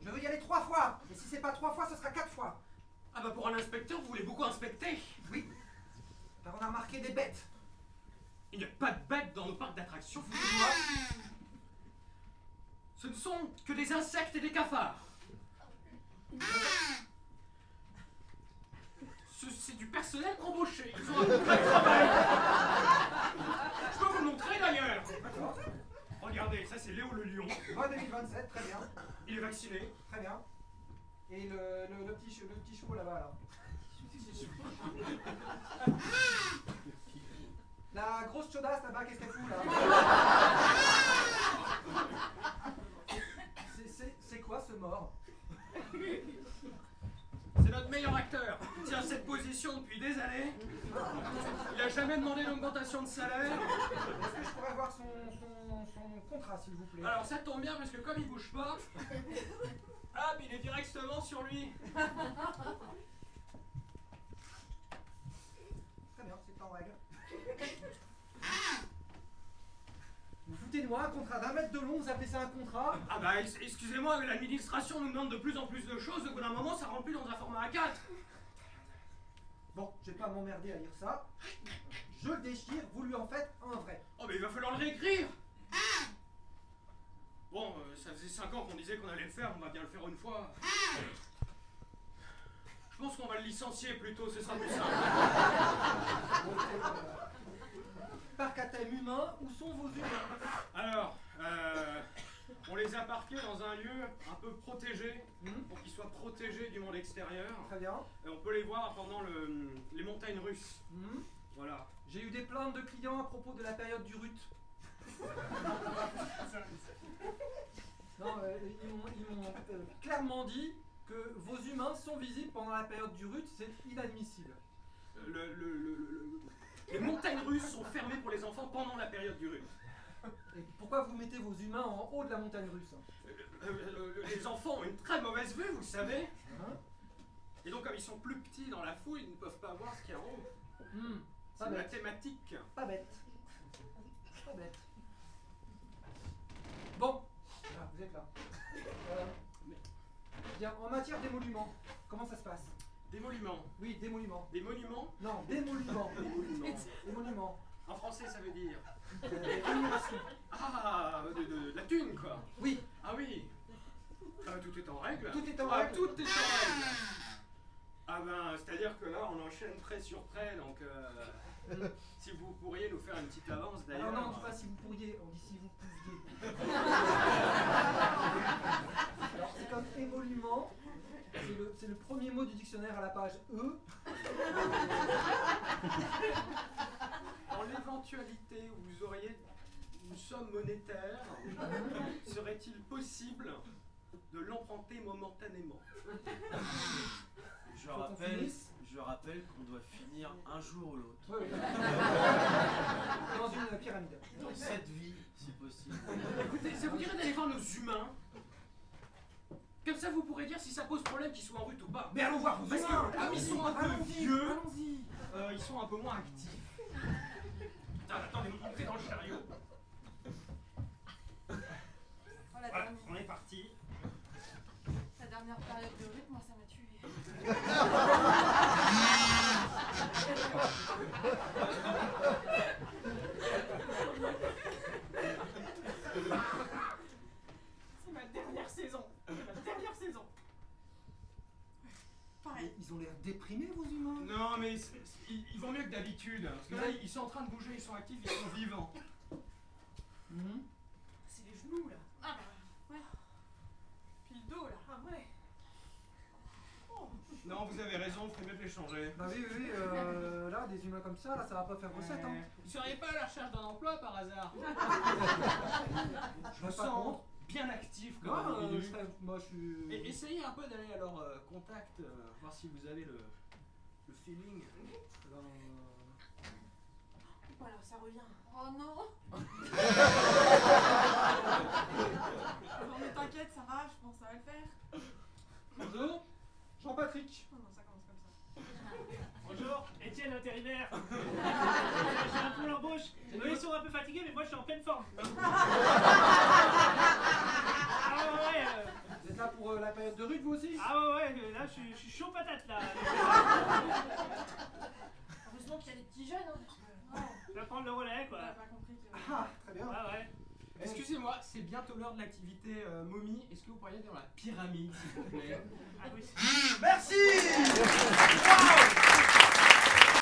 Je veux y aller 3 fois. Et si c'est pas 3 fois, ce sera 4 fois. Ah bah pour un inspecteur, vous voulez beaucoup inspecter? Oui. Car on a remarqué des bêtes. Il n'y a pas de bêtes dans nos parcs d'attractions. Ce ne sont que des insectes et des cafards. C'est du personnel embauché. Ils ont un vrai travail. Je peux vous le montrer d'ailleurs. D'accord. Regardez, ça c'est Léo le lion. Moi 2027, très bien. Il est vacciné. Très bien. Et le petit chevaux là-bas, là. La grosse chaudasse là-bas, qu'est-ce qu'elle fout là? C'est quoi ce mort? C'est notre meilleur acteur. Il tient cette position depuis des années. Il n'a jamais demandé d'augmentation de salaire. Est-ce que je pourrais avoir son contrat, s'il vous plaît? Alors ça tombe bien parce que comme il bouge pas, hop, il est directement sur lui. Très bien, c'est en règle. Vous foutez de moi, un contrat d'1 mètre de long, vous appelez ça un contrat? Ah bah excusez-moi, mais l'administration nous demande de plus en plus de choses, au bout d'un moment ça rentre plus dans un format A4. Bon, je vais pas m'emmerder à lire ça. Je le déchire, vous lui en faites un vrai. Oh mais il va falloir le réécrire. Bon, ça faisait 5 ans qu'on disait qu'on allait le faire, on va bien le faire une fois. Je pense qu'on va le licencier plutôt, ce sera plus simple. Parc à thème humain, où sont vos humains? Alors, on les a parqués dans un lieu un peu protégé, pour qu'ils soient protégés du monde extérieur. Très bien. Et on peut les voir pendant les montagnes russes. Voilà. J'ai eu des plaintes de clients à propos de la période du RUT. Non, ils m'ont clairement dit que vos humains sont visibles pendant la période du RUT, c'est inadmissible. Les montagnes russes sont fermées pour les enfants pendant la période du RUT. Et pourquoi vous mettez vos humains en haut de la montagne russe? Les enfants ont une très mauvaise vue, vous le savez. Hein? Et donc comme ils sont plus petits dans la foule, ils ne peuvent pas voir ce qu'il y a en haut. Pas C'est bête. mathématique. Pas bête. Pas bête. Bon, ah, vous êtes là. Bien, en matière d'émoluments, comment ça se passe? Des monuments. Oui, d'émoluments. Des monuments? Non, d'émoluments. Des monuments. Des monuments. En français, ça veut dire Des rémunérations. ah, de la thune, quoi. Oui. Ah oui. Tout est en règle. Tout est en règle. Tout est en règle. Ah ben, c'est-à-dire que là, on enchaîne trait sur trait, donc si vous pourriez nous faire une petite avance d'ailleurs. Alors non, on dit pas si vous pourriez, on dit si vous pouviez. Alors c'est comme émolument, c'est le premier mot du dictionnaire à la page E. Dans l'éventualité où vous auriez une somme monétaire, serait-il possible de l'emprunter momentanément? Je rappelle qu'on doit finir un jour ou l'autre. Oui, oui. Dans une pyramide. Dans cette vie, si possible. Écoutez, ça vous dirait d'aller voir nos humains? Comme ça, vous pourrez dire si ça pose problème qu'ils soient en route ou pas. Mais allons voir vos Parce humains. que comme ils sont un peu Allons-y, vieux, allons-y. ils sont un peu moins actifs. Putain, attendez, vous montez dans le chariot. Voilà, on est parti. La dernière période de rythme, moi ça m'a tué. C'est ma dernière saison. Pareil. Ils ont l'air déprimés, vos humains. Non, mais ils vont mieux que d'habitude. Parce que là, ils sont en train de bouger, ils sont actifs, ils sont vivants. C'est les genoux là. Ah bah ouais. Puis le dos là. Ah ouais. Non, vous avez raison, il ferait mieux de les changer. Bah oui, là, des humains comme ça, là, ça va pas faire recette, hein. Vous seriez pas à la recherche d'un emploi par hasard? Je Je me serais pas sens contre. bien actif comme Moi, individu. moi, je suis... Et essayez un peu d'aller à leur contact, voir si vous avez le feeling. Voilà, ça revient. Oh non. Non mais t'inquiète, ça va, je pense que ça va le faire. Bonjour, Jean-Patrick. Oh non, ça commence comme ça. Bonjour, Étienne intérimaire. J'ai un peu l'embauche. Eux ils sont un peu fatigués, mais moi je suis en pleine forme. Ah ouais, période de rut, vous aussi? Ah ouais, là je suis chaud patate là. Heureusement qu'il y a des petits jeunes, hein. Je vais prendre le relais On quoi. n'a pas compris que... Ah, très bien. Ah ouais. Excusez-moi, c'est bientôt l'heure de l'activité momie. Est-ce que vous pourriez aller dans la pyramide, s'il vous plaît? Ah oui. Merci. Wow.